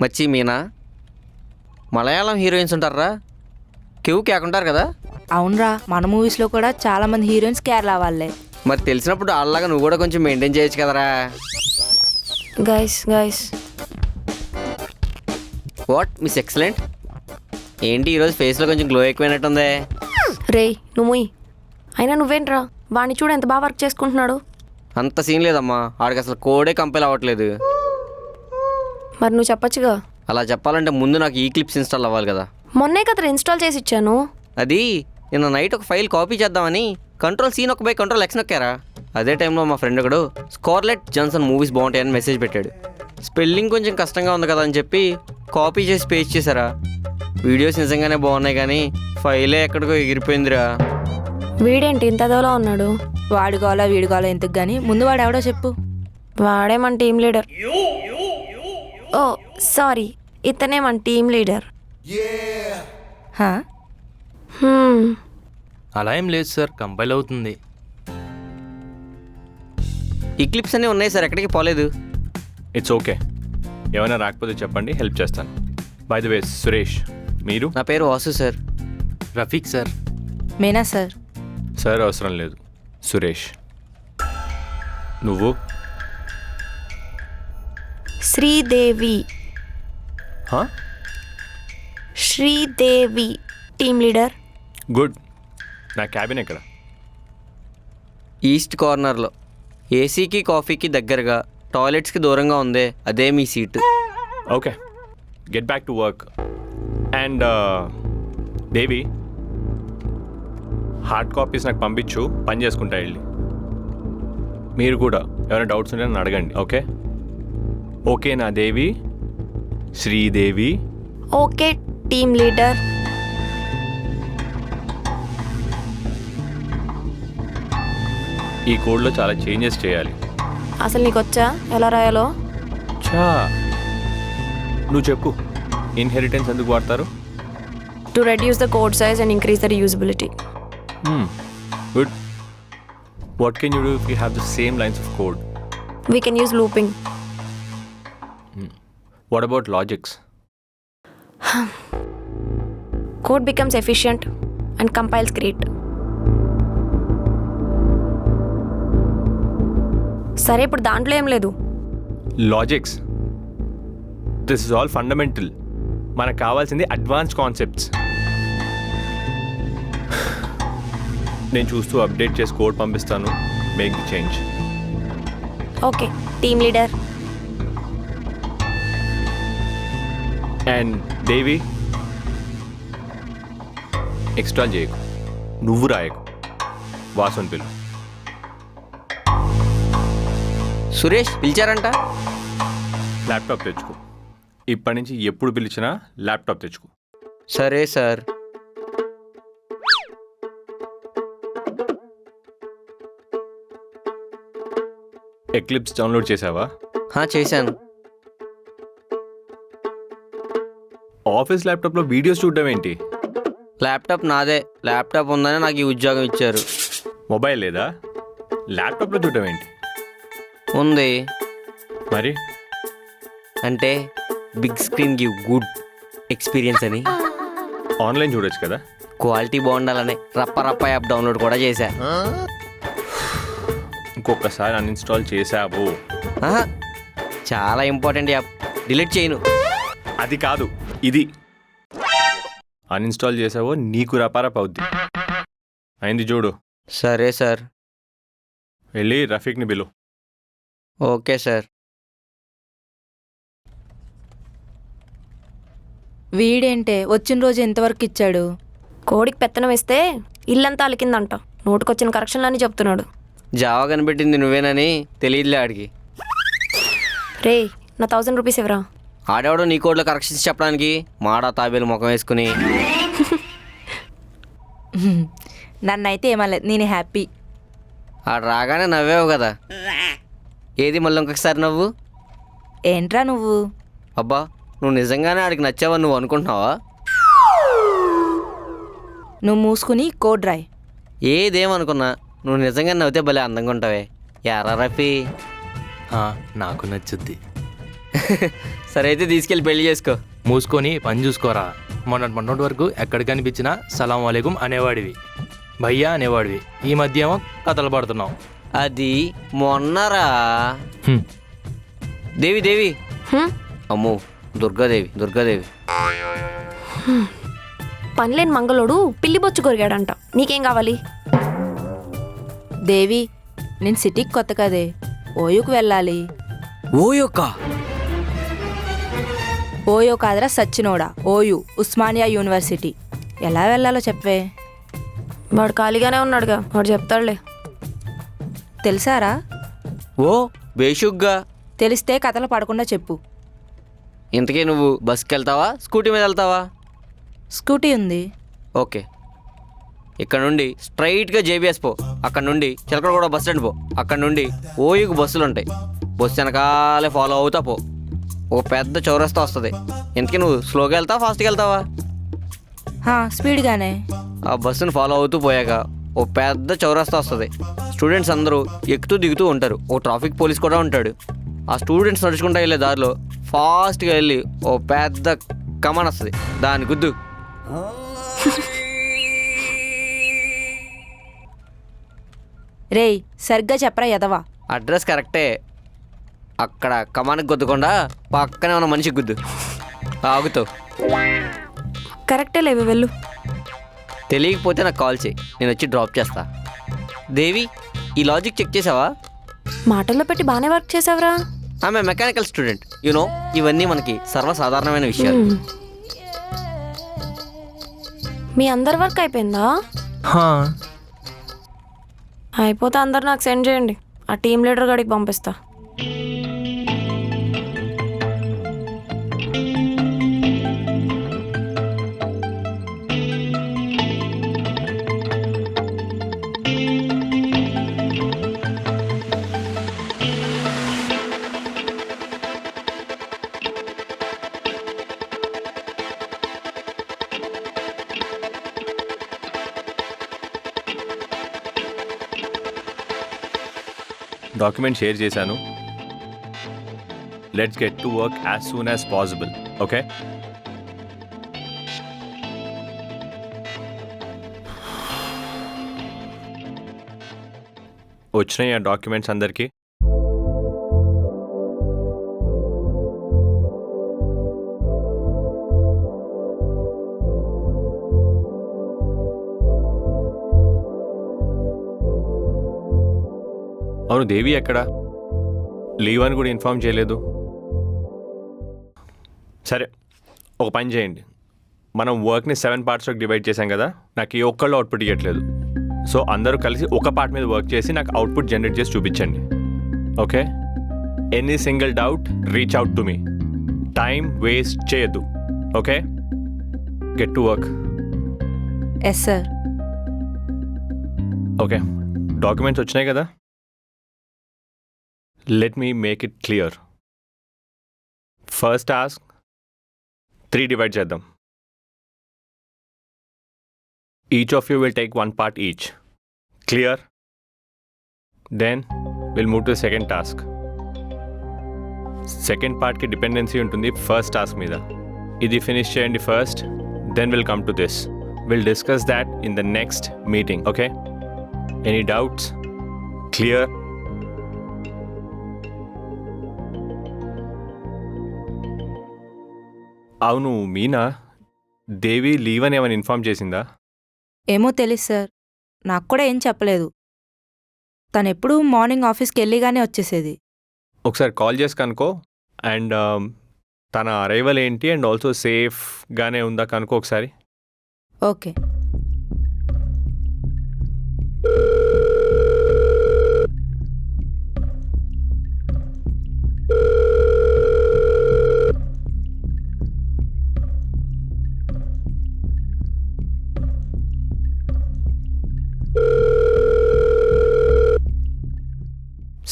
మచ్చి మీనా మలయాళం హీరోయిన్స్ ఉంటారా? క్యూ కేకుంటారు కదా. అవునరా, మన మూవీస్లో కూడా చాలా మంది హీరోయిన్స్ కేరళ వాళ్ళే. మరి తెలిసినప్పుడు వాళ్ళలాగా నువ్వు కూడా కొంచెం మెయింటైన్ చేయొచ్చు కదరా. Guys what miss excellent. ఏంటి ఈరోజు ఫేస్లో కొంచెం గ్లో ఎక్కువైనట్టుంది. రే నువ్వు అయినా నువ్వేంట్రా వాడిని చూడు ఎంత బాగా వర్క్ చేసుకుంటున్నాడు. అంత సీన్ లేదమ్మా, ఆడికి అసలు కోడే కంపైల్ అవ్వట్లేదు. మరి నువ్వు చెప్పొచ్చుగా. అలా చెప్పాలంటే ముందు నాకు ఈ క్లిప్స్ ఇన్స్టాల్ అవ్వాలి కదా. మొన్నే కదా ఇన్స్టాల్ చేసి ఇచ్చాను. అది నిన్న నైట్ ఒక ఫైల్ కాపీ చేద్దామని Ctrl+C నొక్కబోయి Ctrl+X నొక్కారా. అదే టైంలో మా ఫ్రెండ్ ఒకడు స్కార్లెట్ జాన్సన్ మూవీస్ బాగుంటాయని మెసేజ్ పెట్టాడు. స్పెల్లింగ్ కొంచెం కష్టంగా ఉంది కదా అని చెప్పి కాపీ చేసి పేస్ట్ చేశారా. వీడియోస్ నిజంగానే బాగున్నాయి కానీ ఫైలే ఎక్కడికో ఎగిరిపోయిందిరా. వీడేంటి ఇంత అదోలా ఉన్నాడు. వాడుకోవాలా వీడుకోవాలా ఎందుకు కానీ ముందు వాడు ఎవడో చెప్పు. వాడే మన టీం లీడర్. ఓ సారీ, ఇతనే మన టీం లీడర్. హా? అలా ఏం లేదు సార్, కంపైల్ అవుతుంది. ఈ క్లిప్స్ అన్నీ ఉన్నాయి సార్, ఎక్కడికి పోలేదు. ఇట్స్ ఓకే, ఏమైనా రాకపోతే చెప్పండి, హెల్ప్ చేస్తాను. బై ద వే సురేష్, మీరు? నా పేరు Vasu sir. Rafiq sir. Meena sir. Sir అవసరం లేదు, సురేష్. నువ్వు? శ్రీదేవి. హా? Sridevi team leader. గుడ్. నా క్యాబిన్ ఎక్కడ? ఈస్ట్ కార్నర్లో, ఏసీకి కాఫీకి దగ్గరగా, టాయిలెట్స్కి దూరంగా ఉందే అదే మీ seat. Okay, get back to work. And Devi, hard copies నాకు పంపించు, పని చేసుకుంటా వెళ్ళి. మీరు కూడా ఏమైనా డౌట్స్ ఉంటే నన్ను అడగండి. ఓకే ఓకేనా Devi? Sridevi. Okay team leader. ఈ కోడ్లో చాలా చేంజెస్ చేయాలి. అసలు నీకు వచ్చా ఎలా రాయాలో? చా, నువ్వు చెప్పు. ఇన్హెరిటెన్స్ ఎందుకు వాడతారు? To reduce the code size and increase the reusability. Good. What can you do if you have the same lines of code? We can use looping. What about logics? Code becomes efficient and compiles great. సరే ఇప్పుడు దాంట్లో ఏం లేదు. Logics, this is all fundamental. మనకు కావాల్సింది advance concepts. నేను చూస్తూ update చేసి కోడ్ పంపిస్తాను. Make the change. Okay team leader. And Devi, extra చేయకు, నువ్వు రాయకు, వాసుని పిలు. సురేష్ పిలిచారంట. ల్యాప్టాప్ తెచ్చుకో. ఇప్పటి నుంచి ఎప్పుడు పిలిచినా ల్యాప్టాప్ తెచ్చుకో. సరే సార్. ఎక్లిప్స్ డౌన్లోడ్ చేసావా? చేశాను. ఆఫీస్ ల్యాప్టాప్లో వీడియోస్ చూడడం ఏంటి? ల్యాప్టాప్ నాదే. ల్యాప్టాప్ ఉందని నాకు ఈ ఉద్యోగం ఇచ్చారు. మొబైల్ లేదా? ల్యాప్టాప్లో చూడడం ఏంటి? ఉంది. మరి అంటే big screen give good experience అని. ఆన్లైన్ చూడొచ్చు కదా. క్వాలిటీ బాగుండాలని రప్ప యాప్ డౌన్లోడ్ కూడా చేశా. ఇంకొకసారి అన్ఇన్స్టాల్ చేసావు. చాలా ఇంపార్టెంట్ యాప్, డిలీట్ చేయను. అది కాదు, ఇది అన్ఇన్స్టాల్ చేసావో నీకు రపారప్ అవుద్ది. అయింది చూడు. సరే సార్. వెళ్ళి రఫీక్ని బిలు. Okay sir. వీడేంటే వచ్చిన రోజు ఎంతవరకు ఇచ్చాడు? కోడికి పెత్తనం వేస్తే ఇల్లంతా అలికిందంట. నోటుకొచ్చిన కరెక్షన్లని చెప్తున్నాడు. జావా కనిపెట్టింది నువ్వేనని తెలియదులే ఆడికి. రే నా 1000 రూపీస్ ఇవ్వరా. ఆడేవాడు నీ కోడ్లో కరెక్షన్స్ చెప్పడానికి మాడా తాబేలు ముఖం వేసుకుని. నన్నైతే ఏమలేదు, నేను హ్యాపీ. ఆడు రాగానే నవ్వేవు కదా. ఏది మళ్ళీ ఇంకొకసారి నవ్వు. ఏంట్రా నువ్వు? అబ్బా, నువ్వు నిజంగానే ఆడికి నచ్చావని నువ్వు అనుకుంటున్నావా? నువ్వు మూసుకుని కోడ్ రాయ్. ఏదేమనుకున్నా నువ్వు నిజంగా నవ్వుతే భలే అందంగా ఉంటావే. యారా రఫీ. నాకు నచ్చుద్ది. సరే అయితే తీసుకెళ్ళి పెళ్లి చేసుకో. మూసుకొని పని చూసుకోరా. మొన్నటి వరకు ఎక్కడ కనిపించినా సలాం వాలేకుం అనేవాడివి, భయ్యా అనేవాడివి. ఈ మధ్య ఏమో కథలు పడుతున్నావు. అది మొన్నరా. దేవి దేవి. అమ్మో దుర్గాదేవి. పనిలేని మంగళోడు పిల్లి బొచ్చు కొరిగాడంట. నీకేం కావాలి? దేవి, నేను సిటీకి కొత్త కదే, ఓయూకు వెళ్ళాలి. ఓయో కాదరా సచ్చినోడా, ఓయూ ఉస్మానియా యూనివర్సిటీ. ఎలా వెళ్ళాలో చెప్పవే. వాడు ఖాళీగానే ఉన్నాడుగా, వాడు చెప్తాడులే. తెలుసారా? ఓ బేషుగ్గా. తెలిస్తే కథలు పడకుండా చెప్పు. ఇంతకీ నువ్వు బస్కి వెళ్తావా, స్కూటీ మీద వెళ్తావా? స్కూటీ ఉంది. ఓకే, ఇక్కడ నుండి స్ట్రైట్గా జేబీఎస్ పో. అక్కడ నుండి చిలకడగూడ బస్ స్టాండ్ పో. అక్కడ నుండి ఓయూకు బస్సులు ఉంటాయి. బస్సు వెనకాలే ఫాలో అవుతా పో. ఒక పెద్ద చౌరస్తా వస్తుంది. ఇంతకీ నువ్వు స్లోగా వెళ్తావా, ఫాస్ట్గా వెళ్తావా? స్పీడ్గానే. ఆ బస్సును ఫాలో అవుతూ పోయాక ఓ పెద్ద చౌరస్తా వస్తుంది. స్టూడెంట్స్ అందరూ ఎక్కుతూ దిగుతూ ఉంటారు. ఓ ట్రాఫిక్ పోలీస్ కూడా ఉంటాడు. ఆ స్టూడెంట్స్ నడుచుకుంటూ వెళ్ళే దారిలో ఫాస్ట్గా వెళ్ళి ఓ పెద్ద కమాన్ వస్తుంది, దాని గుద్దు. రేయ్ సరిగ్గా చెప్పరా ఎదవా. అడ్రస్ కరెక్టే. అక్కడ కమానికి గుద్దకుండా పక్కనే ఉన్న మనిషికి గుద్దు, ఆగుతావు. కరెక్టే లేవి, వెళ్ళు. తెలియకపోతే నాకు కాల్ చేయి, నేను వచ్చి డ్రాప్ చేస్తా. దేవి, ఈ లాజిక్ చెక్ చేసావా? మాటల్లో పెట్టి బాగానే వర్క్ చేసావురా. ఆమె మెకానికల్ స్టూడెంట్, యూనో. ఇవన్నీ మనకి సర్వసాధారణమైన విషయాలు. మీ అందరి వర్క్ అయిపోయిందా? అయిపోతే అందరు నాకు సెండ్ చేయండి, ఆ టీమ్ లీడర్ గడికి పంపిస్తా. డాక్యుమెంట్ షేర్ చేశాను. Let's get to work as soon as possible. Okay, వచ్చినాయి ఆ డాక్యుమెంట్స్ అందరికీ? అవును, దేవి ఎక్కడ? లీవ్ అని కూడా ఇన్ఫార్మ్ చేయలేదు. సరే, ఒక పని చేయండి. మనం వర్క్ని 7 పార్ట్స్లోకి డివైడ్ చేశాం కదా, నాకు ఏ ఒక్కళ్ళు అవుట్పుట్ ఇవ్వట్లేదు. సో అందరూ కలిసి ఒక పార్ట్ మీద వర్క్ చేసి నాకు అవుట్పుట్ జనరేట్ చేసి చూపించండి. Okay, any single doubt reach out to me. Time waste చేయొద్దు. Okay, get to work. Yes sir. Okay, documents వచ్చినాయి కదా. Let me make it clear. First task 3 divide చేద్దాం. Each of you will take 1 part each. Clear? Then we'll move to the second task. Second part కి dependency ఉంటుంది first task మీద. ఇది finish చేయండి first, then we'll come to this. We'll discuss that in the next meeting. Okay? Any doubts? Clear? అవును మీనా, దేవి leave అని ఏమైనా inform చేసిందా? ఏమో తెలీదు సార్, నాకు కూడా ఏం చెప్పలేదు. తను ఎప్పుడూ మార్నింగ్ ఆఫీస్కి వెళ్ళిగానే వచ్చేసేది. ఒకసారి కాల్ చేసి కనుకో. అండ్ తన అరైవల్ ఏంటి అండ్ ఆల్సో సేఫ్గానే ఉందా కనుకో ఒకసారి. ఓకే.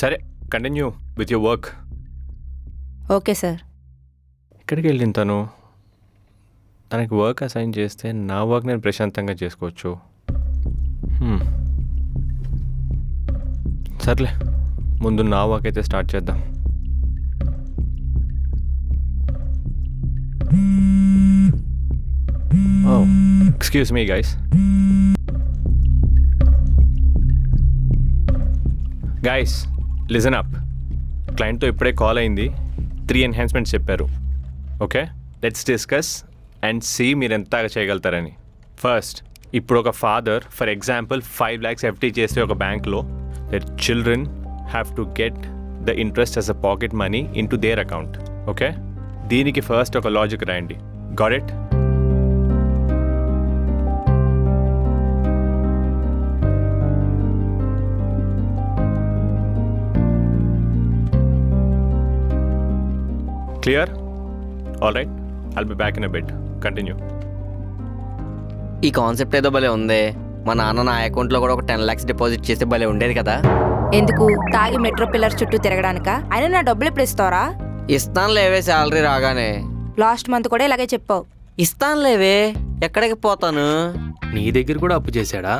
సరే, continue with your work. Okay sir. ఎక్కడికి వెళ్ళింది తను? తనకి వర్క్ అసైన్ చేస్తే నా వర్క్ నేను ప్రశాంతంగా చేసుకోవచ్చు. సర్లే, ముందు నా వర్క్ అయితే స్టార్ట్ చేద్దాం. Oh, excuse me, guys. Guys, listen up. క్లయింట్తో ఇప్పుడే కాల్ అయింది, 3 ఎన్హాన్స్మెంట్స్ చెప్పారు. Okay, let's discuss and see మీరు ఎంత చేయగలుగుతారని. ఫస్ట్, ఇప్పుడు ఒక father for example 5 lakhs FD చేస్తే ఒక బ్యాంక్లో, their children have to get the interest as a pocket money into their account. Okay, దీనికి ఫస్ట్ ఒక లాజిక్ రాయండి. Got it? Clear? All right. I'll be back in a bit. Continue. ఈ concept ఏదో భలే ఉందే. మా నాన్న నా అకౌంట్లో కూడా ఒక 10 lakhs డిపాజిట్ చేస్తే భలే ఉండేది కదా. ఎందుకు తాగి మెట్రో పిల్లర్స్ చుట్టూ తిరగడానికా? అయినా నా డబ్బులు ఎప్పుడు ఇస్తావరా? ఇస్తానులేవే శాలరీ రాగానే. లాస్ట్ మంత్ కూడా ఇలాగే చెప్పావు. ఇస్తానులేవే, ఎక్కడికి పోతాను? నీ దగ్గర కూడా అప్పు చేశాడా?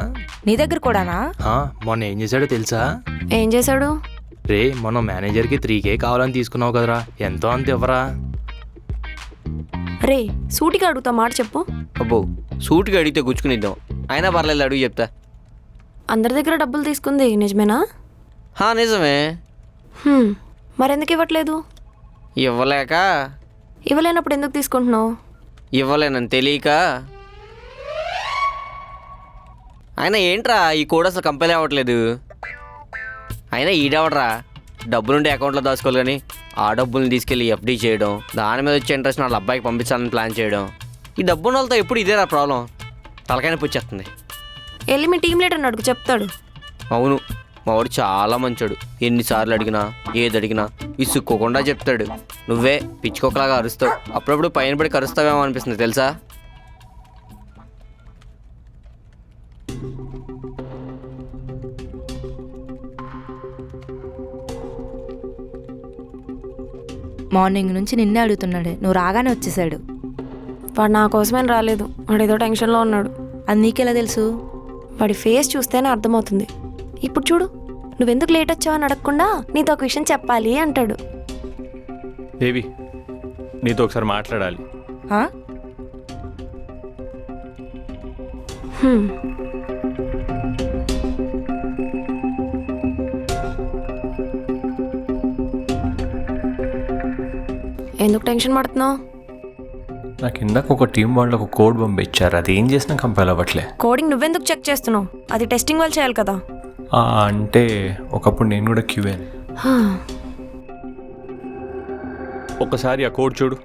నీ దగ్గర కూడానా? మొన్న ఏం చేశాడో తెలుసా? ఏం చేశాడు? రే, మనం మేనేజర్కి 3K కావాలని తీసుకున్నావు కదరా, ఎంతో అంత ఇవ్వరా? రే, సూటిగా అడుగుతా, మాట చెప్పు. అబ్బో, సూట్గా అడిగితే గుచ్చుకునిద్దాం. అయినా పర్లేదు, అడుగు చెప్తా. అందరి దగ్గర డబ్బులు తీసుకుంది నిజమేనా? నిజమే. మరెందుకు ఇవ్వట్లేదు? ఇవ్వలేక. ఇవ్వలేనప్పుడు ఎందుకు తీసుకుంటున్నావు? ఇవ్వలేనని తెలియక. అయినా ఏంట్రా ఈ కోడ్ అసలు కంపెనీ అవ్వట్లేదు. అయినా ఈడవడరా, డబ్బులుంటే అకౌంట్లో దాచుకోవాలి కానీ ఆ డబ్బుల్ని తీసుకెళ్ళి ఎఫ్డీ చేయడం, దాని మీద వచ్చే ఇంట్రెస్ట్ వాళ్ళ అబ్బాయికి పంపించాలని ప్లాన్ చేయడం. ఈ డబ్బున్న వాళ్ళతో ఎప్పుడు ఇదేరా ప్రాబ్లం. తలకాయని పుచ్చేస్తుంది. వెళ్ళి మీ టీం లీడర్ని అడుగు, చెప్తాడు. అవును, మా వాడు చాలా మంచోడు. ఎన్నిసార్లు అడిగినా ఏది అడిగినా విసుక్కోకుండా చెప్తాడు. నువ్వే పిచ్చుకోకలాగా అరుస్తావు. అప్పుడప్పుడు పైన పడి కరుస్తావేమో అనిపిస్తుంది తెలుసా. మార్నింగ్ నుంచి నిన్నే అడుగుతున్నాడే, నువ్వు రాగానే వచ్చేసాడు. వాడు నా కోసమేం రాలేదు, వాడు ఏదో టెన్షన్లో ఉన్నాడు. అది నీకెలా తెలుసు? వాడి ఫేస్ చూస్తేనే అర్థమవుతుంది. ఇప్పుడు చూడు, నువ్వెందుకు లేట్ వచ్చావని అడగకుండా నీతో ఒక విషయం చెప్పాలి అంటాడు. దేవి, నీతో ఒకసారి మాట్లాడాలి. ఆ? హ్మ్. ఎందుకు టెన్షన్ పడుతున్నావు? నాకు ఇందాక ఒక టీం వాళ్ళు ఒక కోడ్ పంపించారు, అది ఏం చేసినా కంపైల్ అవ్వట్లే. కోడింగ్ నువ్వెందుకు చెక్ చేస్తున్నావు? అది టెస్టింగ్ వాళ్ళు చేయాలి కదా. అంటే ఒకప్పుడు నేను కూడా క్యూఏ. ఒకసారి ఆ కోడ్ చూడు.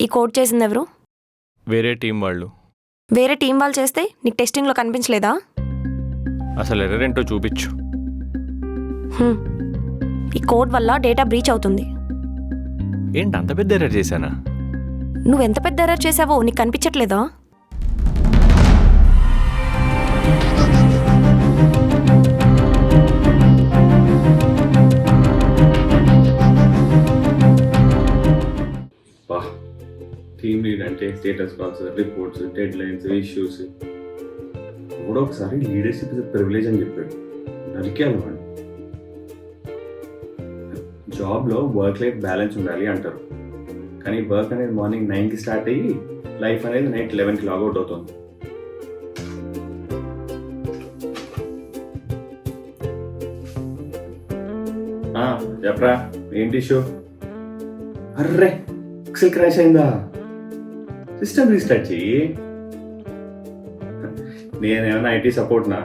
ఈ కోడ్ చేసింది ఎవరు? వేరే టీం వాళ్ళు. వేరే టీం వాళ్ళు చేస్తే నీకు టెస్టింగ్లో కనిపించలేదా? అసలు ఎర్రర్ ఏంటో చూపించు. ఈ కోడ్ వల్ల డేటా బ్రీచ్ అవుతుంది. ఏంటి అంత పెద్ద ఎర్రర్ చేశానా? నువ్వెంత పెద్ద ఎర్రర్ చేసావో నీకు కనిపించట్లేదా? టీమ్ లీడ్ అంటే status calls, reports, dead lines, issues. కూడా ఒకసారి లీడర్షిప్ ఇస్ ప్రివిలేజ్ అని చెప్పాడు. నరికాను వాడు. జాబ్లో వర్క్ లైఫ్ బ్యాలెన్స్ ఉండాలి అంటారు, కానీ వర్క్ అనేది మార్నింగ్ 9కి స్టార్ట్ అయ్యి లైఫ్ అనేది నైట్ 11కి లాగౌట్ అవుతుంది. చెప్పరా, ఏంటి ఇష్యూ? అర్రే, ఎక్సెల్ క్రాష్ అయిందా? సిస్టమ్ రీస్టార్ట్ చెయ్యి. నేనేమన్నా ఐటీ సపోర్ట్నా?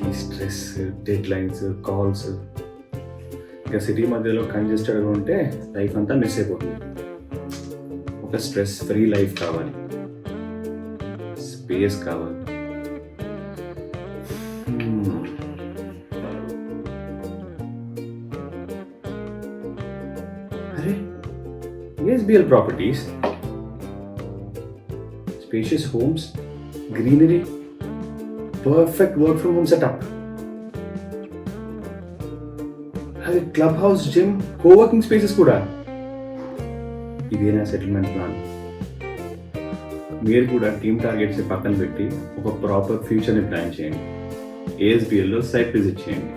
ఈ స్ట్రెస్, డెడ్ లైన్స్, కాల్స్, ఇక సిటీ మధ్యలో కంజెస్టెడ్గా ఉంటే లైఫ్ అంతా మిస్ అయిపోతుంది. ఒక స్ట్రెస్ ఫ్రీ లైఫ్ కావాలి, స్పేస్ కావాలి. ASBL Properties, spacious homes, greenery, perfect work from home setup. Have a clubhouse, gym, co-working spaces kuda. ఇదే నా సెటిల్మెంట్ ప్లాన్. మీరు కూడా టీమ్ టార్గెట్స్ పక్కన పెట్టి ఒక ప్రాపర్ ఫ్యూచర్ని ప్లాన్ చేయండి. ఏఎస్బిఎల్లో సైట్ విజిట్ చేయండి.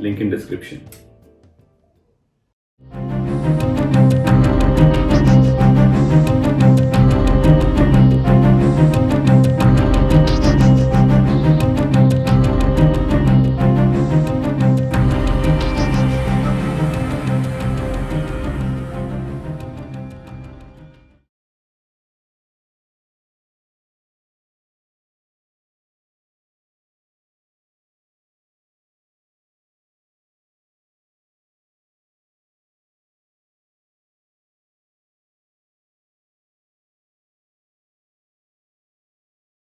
Link in description.